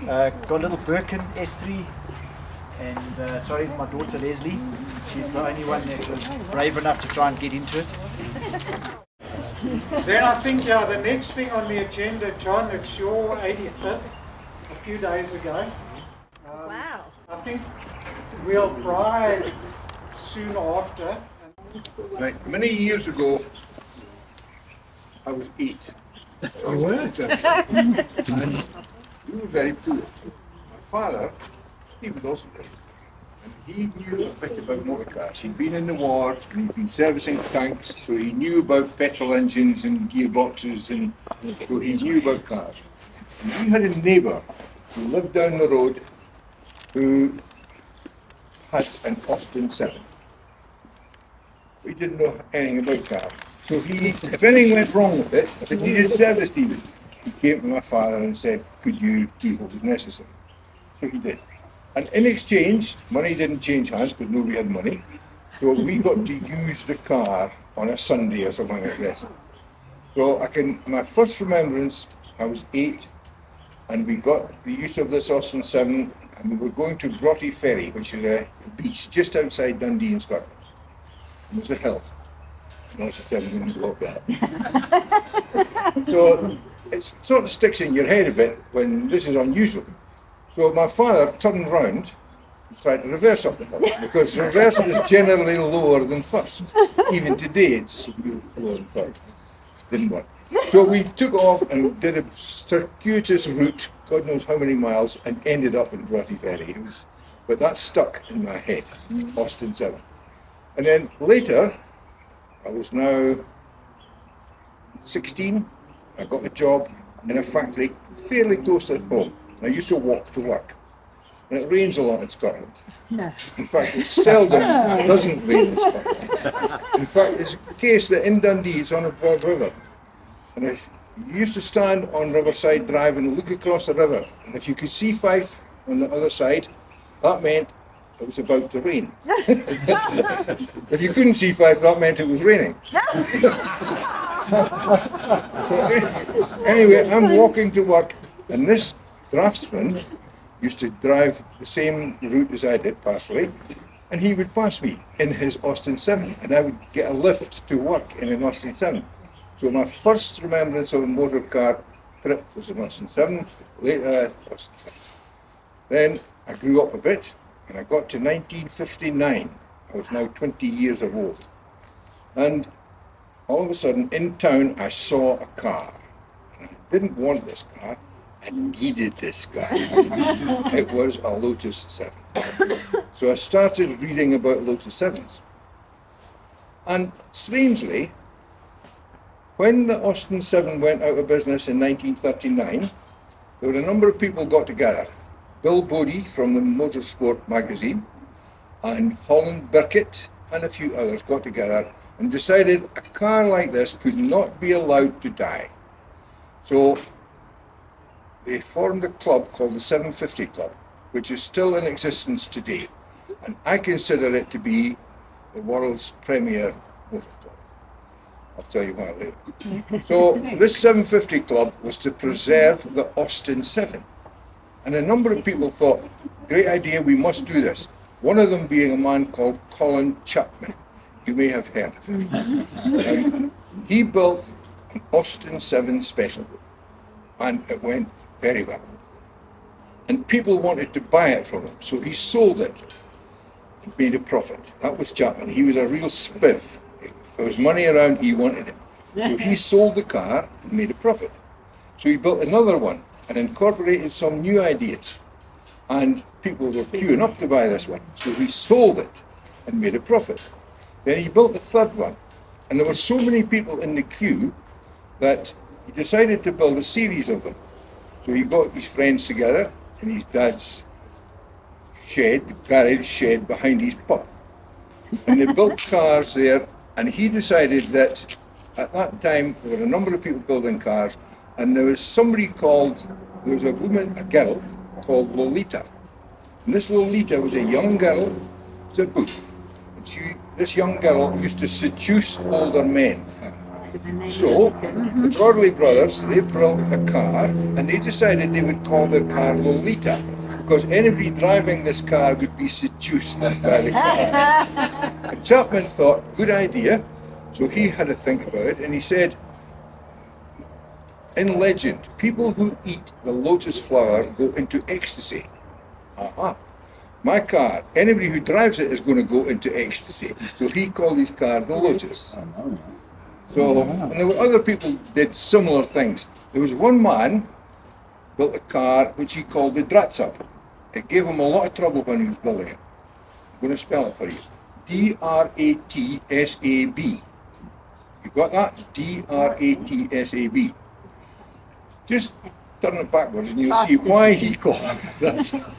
Got a little Birkin S3, and sorry, it's my daughter Leslie. She's the only one that was brave enough to try and get into it. Then I think, the next thing on the agenda, John, it's your 85th, a few days ago. Wow. I think we'll ride soon after. Right, many years ago, I was 8. Oh, were? And we were very poor. My father, he was also very poor. And he knew a bit about motor cars. He'd been in the war, and he'd been servicing tanks, so he knew about petrol engines and gearboxes, and so he knew about cars. And we had a neighbour who lived down the road who had an Austin 7. We didn't know anything about cars. So he, if anything went wrong with it, if it needed service even, he came to my father and said, could you do what was necessary? So he did. And in exchange, money didn't change hands because nobody had money. So we got to use the car on a Sunday or something like this. So my first remembrance, I was 8, and we got the use of this Austin 7, and we were going to Barty Ferry, which is a beach just outside Dundee in Scotland. It was a hill. Austin 7 didn't go up that. So it sort of sticks in your head a bit when this is unusual. So my father turned round and tried to reverse up the hill, because reverse is generally lower than first. Even today it's lower than first. Didn't work. So we took off and did a circuitous route, God knows how many miles, and ended up in Barty Ferry. But that stuck in my head, Austin 7. And then later, I was now 16, I got a job in a factory fairly close to home. I used to walk to work. And it rains a lot in Scotland. In fact, it seldom doesn't rain in Scotland. In fact, it's the case that in Dundee it's on a broad river. And if you used to stand on Riverside Drive and look across the river, and if you could see Fife on the other side, that meant it was about to rain. If you couldn't see Fife, that meant it was raining. So anyway, I'm walking to work, and this draftsman used to drive the same route as I did, partially, and he would pass me in his Austin 7, and I would get a lift to work in an Austin 7. So my first remembrance of a motor car trip was an Austin 7, later Austin 7. Then I grew up a bit, and I got to 1959. I was now 20 years old. And all of a sudden, in town, I saw a car. And I didn't want this car, I needed this car. It was a Lotus 7. So I started reading about Lotus 7s. And strangely, when the Austin 7 went out of business in 1939, there were a number of people got together. Bill Bodie from the Motorsport magazine, and Holland Birkett, and a few others got together and decided a car like this could not be allowed to die. So they formed a club called the 750 Club, which is still in existence today. And I consider it to be the world's premier motor club. I'll tell you why later. So this 750 Club was to preserve the Austin 7. And a number of people thought, great idea, we must do this. One of them being a man called Colin Chapman. You may have heard of him. He built an Austin 7 Special, and it went very well. And people wanted to buy it from him, so he sold it and made a profit. That was Chapman. He was a real spiff. If there was money around, he wanted it. So he sold the car and made a profit. So he built another one and incorporated some new ideas. And people were queuing up to buy this one. So he sold it and made a profit. Then he built the third one. And there were so many people in the queue that he decided to build a series of them. So he got his friends together in his dad's shed, the garage shed behind his pub. And they built cars there, and he decided that at that time there were a number of people building cars, and there was a woman, a girl called Lolita. And this Lolita was a young girl, it's a boot. And this young girl used to seduce older men. So, the Broadley brothers, they built a car, and they decided they would call their car Lolita, because anybody driving this car would be seduced by the car. And Chapman thought, good idea, so he had to think about it, and he said, in legend, people who eat the lotus flower go into ecstasy. Aha. My car, anybody who drives it is going to go into ecstasy. So he called his car the Lotus. So, and there were other people who did similar things. There was one man built a car which he called the Dratsab. It gave him a lot of trouble when he was building it. I'm going to spell it for you. D-R-A-T-S-A-B. You got that? D-R-A-T-S-A-B. Just turn it backwards and you'll see why he called it Dratsab.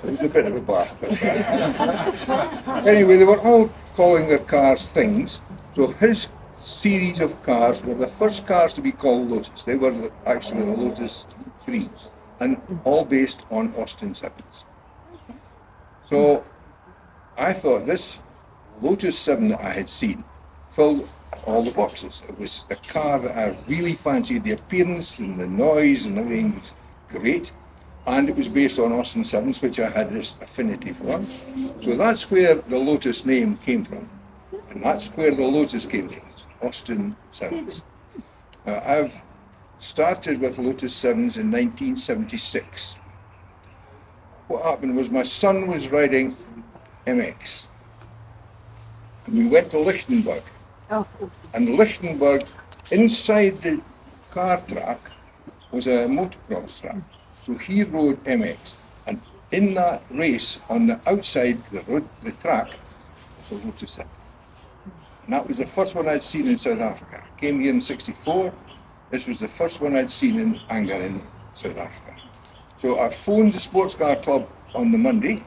He was a bit of a bastard. Anyway, they were all calling their cars things. So his series of cars were the first cars to be called Lotus. They were actually the Lotus 3, and all based on Austin 7s. So I thought this Lotus 7 that I had seen filled all the boxes. It was a car that I really fancied. The appearance and the noise and everything was great. And it was based on Austin 7s, which I had this affinity for. So that's where the Lotus name came from. And that's where the Lotus came from, Austin 7s. I've started with Lotus 7s in 1976. What happened was my son was riding MX. And we went to Lichtenberg. And Lichtenberg, inside the car track, was a motocross track. So he rode MX. And in that race, on the outside the track, was a Lotus 7. And that was the first one I'd seen in South Africa. I came here in '64. This was the first one I'd seen in Angar in South Africa. So I phoned the sports car club on the Monday,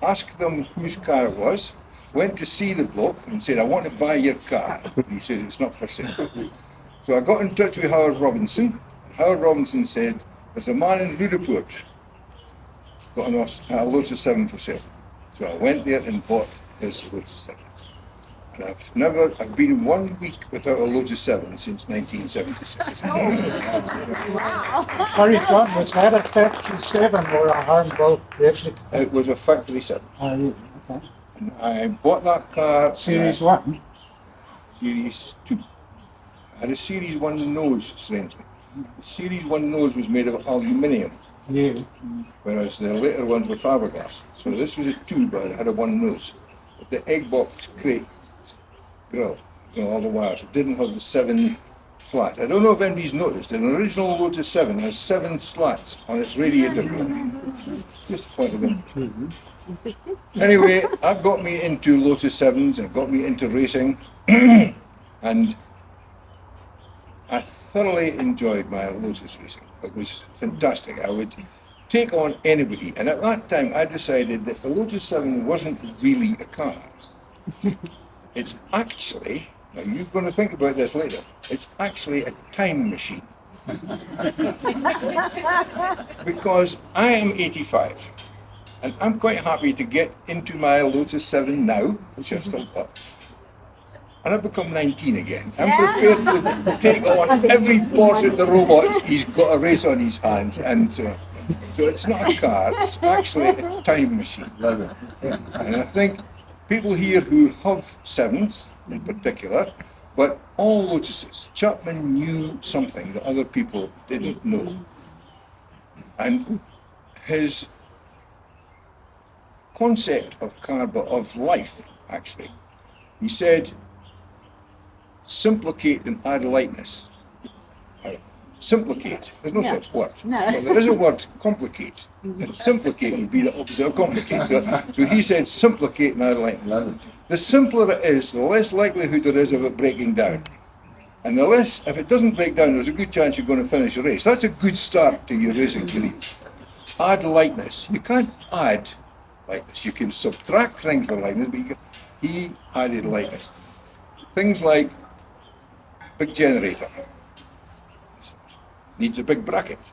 asked them whose car it was, went to see the bloke and said, I want to buy your car. And he said, it's not for sale. So I got in touch with Howard Robinson. Howard Robinson said, there's a man in Rudaport got a Lotus 7 for sale. So I went there and bought his Lotus 7. And I've been 1 week without a Lotus 7 since 1976. Sorry, John, was that a 57 or a hand-built replica? It was a factory 7. Okay. And I bought that car. Series 1? Series 2. I had a Series 1 nose, strangely. The Series 1 nose was made of aluminium, whereas the later ones were fiberglass. So this was a 2, but it had a 1 nose. But the egg box crate grill, all the wires, it didn't have the 7 slats. I don't know if anybody's noticed, an original Lotus 7 has 7 slats on its radiator grill. Just a point of interest. Anyway, that got me into Lotus 7s and got me into racing, and I thoroughly enjoyed my Lotus racing. It was fantastic. I would take on anybody, and at that time I decided that the Lotus 7 wasn't really a car. It's actually, now you're going to think about this later, it's actually a time machine. Because I am 85, and I'm quite happy to get into my Lotus 7 now, which I've still got, and I've become 19 again. I'm prepared to take on every boss at the robots. He's got a race on his hands, and so it's not a car, it's actually a time machine. And I think people here who have 7s in particular, but all Lotuses, Chapman knew something that other people didn't know. And his concept of life, actually, he said, simplicate and add lightness. Simplicate, there's no such word. Well, there is a word, complicate. And simplicate would be the opposite of complicate. So he said, simplicate and add lightness. The simpler it is, the less likelihood there is of it breaking down. And the less, if it doesn't break down, there's a good chance you're going to finish a race. That's a good start to your racing career. Add lightness. You can't add lightness. You can subtract things for lightness, but he added lightness. Things like big generator. Needs a big bracket.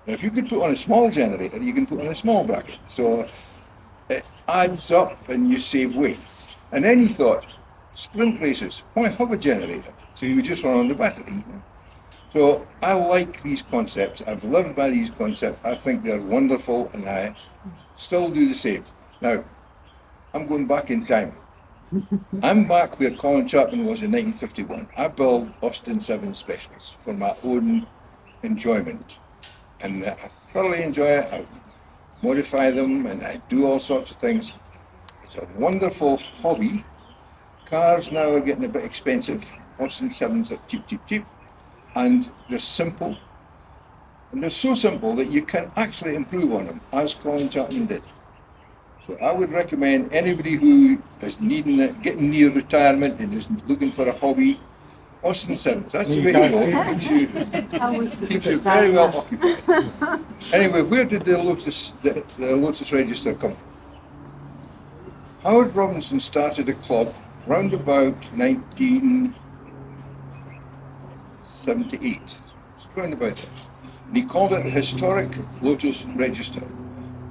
Now, if you could put on a small generator, you can put on a small bracket. So it adds up and you save weight. And then he thought, sprint races, why have a generator? So he would just run on the battery. So I like these concepts. I've lived by these concepts. I think they're wonderful, and I still do the same. Now, I'm going back in time. I'm back where Colin Chapman was in 1951. I build Austin 7 specials for my own enjoyment. And I thoroughly enjoy it. I modify them and I do all sorts of things. It's a wonderful hobby. Cars now are getting a bit expensive. Austin 7s are cheap, cheap, cheap. And they're simple. And they're so simple that you can actually improve on them, as Colin Chapman did. So I would recommend anybody who is needing it, getting near retirement and is looking for a hobby, Austin 7s. That's the way to go. It keeps you very well occupied. Anyway, where did the Lotus Register come from? Howard Robinson started a club round about 1978. It's round about there. And he called it the Historic Lotus Register,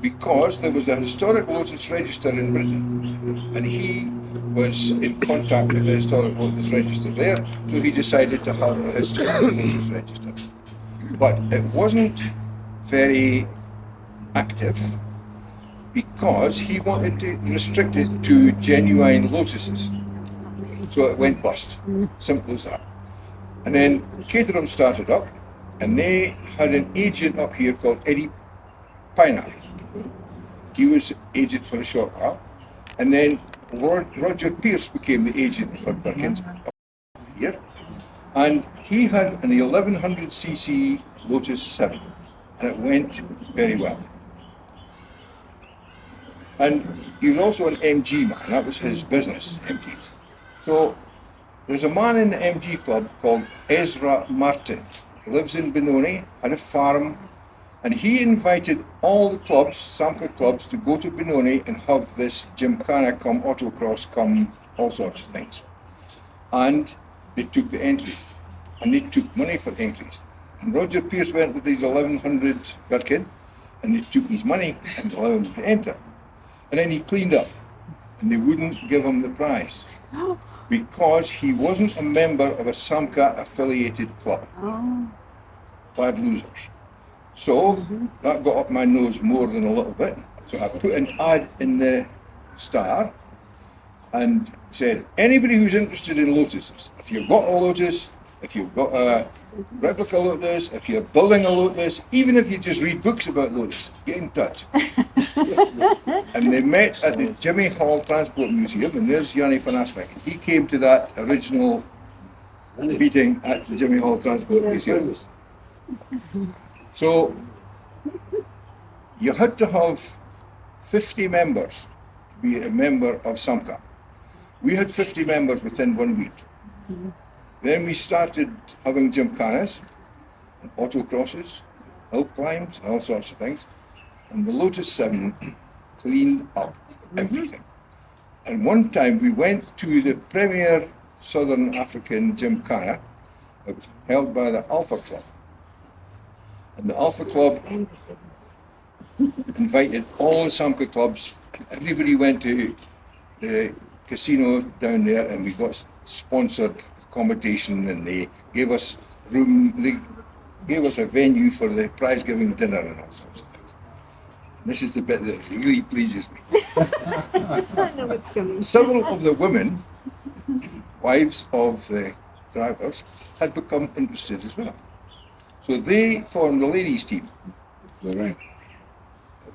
because there was a historic Lotus Register in Britain, and he was in contact with the historic Lotus Register there, so he decided to have a historic Lotus Register. But it wasn't very active, because he wanted to restrict it to genuine lotuses. So it went bust, simple as that. And then Caterham started up, and they had an agent up here called Eddie Pienaar. He was agent for a short while, and then Roger Pierce became the agent for Perkins up here, and he had an 1100cc Lotus 7, and it went very well. And he was also an MG man, that was his business, MGs. So there's a man in the MG club called Ezra Martin. He lives in Benoni, had a farm, and he invited all the clubs, Samca clubs, to go to Benoni and have this gymkhana come autocross, come all sorts of things. And they took the entries, and they took money for entries. And Roger Pierce went with his 1100 Birkin, and they took his money and allowed him to enter. And then he cleaned up, and they wouldn't give him the prize, because he wasn't a member of a Samca affiliated club. Bad losers. So that got up my nose more than a little bit. So I put an ad in the Star and said, anybody who's interested in Lotuses, if you've got a Lotus, if you've got a replica Lotus, if you're building a Lotus, even if you just read books about Lotus, get in touch. And they met at the Jimmy Hall Transport Museum, and there's Yanni van Aswijk. He came to that original meeting at the Jimmy Hall Transport Museum. So you had to have 50 members to be a member of Samca. We had 50 members within 1 week. Then we started having gymkhanas and autocrosses, hill climbs, and all sorts of things. And the Lotus 7 cleaned up everything. And one time we went to the premier Southern African gymkhana. It was held by the Alpha Club. And the Alpha Club invited all the Samca clubs, and everybody went to the casino down there, and we got sponsored accommodation, and they gave us room, they gave us a venue for the prize giving dinner and all sorts of things. And this is the bit that really pleases me. Several of the women, wives of the drivers, had become interested as well. So they formed a ladies' team. Lorraine,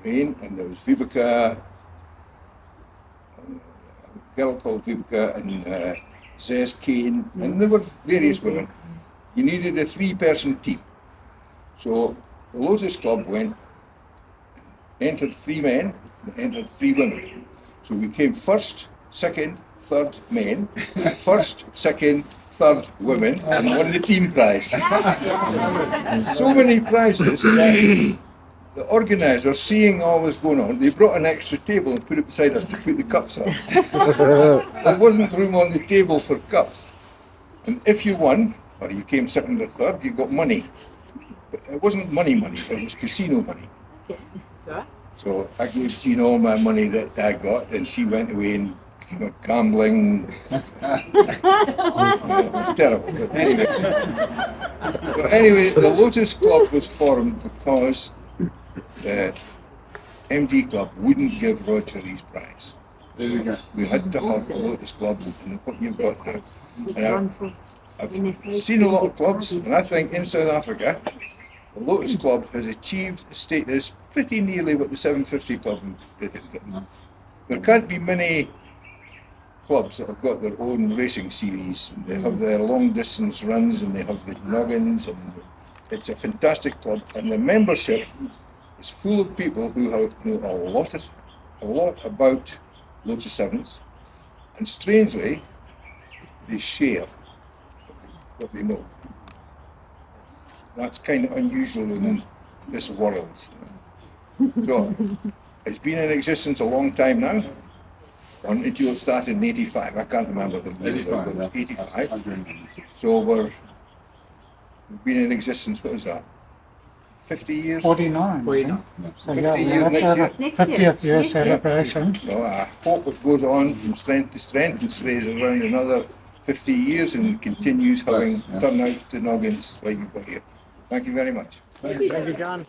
and there was Vibeke, a girl called Vibeke, and Zez Kane, and there were various women. You needed a 3-person team. So the Lotus Club went, entered 3 men, and entered 3 women. So we came first, second, third men, first, second, third women, and won the team prize. So many prizes that the organisers, seeing all this going on, they brought an extra table and put it beside us to put the cups on. There wasn't room on the table for cups. And if you won, or you came second or third, you got money. But it wasn't money, it was casino money. So I gave Jean all my money that I got, and she went away and became a gambling. It was terrible. But anyway, the Lotus Club was formed because the MG Club wouldn't give Roger his prize. There we go. We had to have the Lotus Club, and what you've got now. And I've seen a lot of clubs, and I think in South Africa, the Lotus Club has achieved a status pretty nearly what the 750 Club did in Britain. There can't be many clubs that have got their own racing series. They have their long distance runs, and they have the noggins, and it's a fantastic club. And the membership is full of people who know a lot about Lotus Sevens, and strangely, they share what they know. That's kind of unusual in this world. So, it's been in existence a long time now. Until it started in 85, I can't remember the year, but it was 85. So we've been in existence, what was that? 50 years? 49. 49. So 50 years next year. 50th year celebration. So I hope it goes on from strength to strength and stays around another 50 years and continues having turnout to noggins like you've got here. Thank you very much. Thank you, John.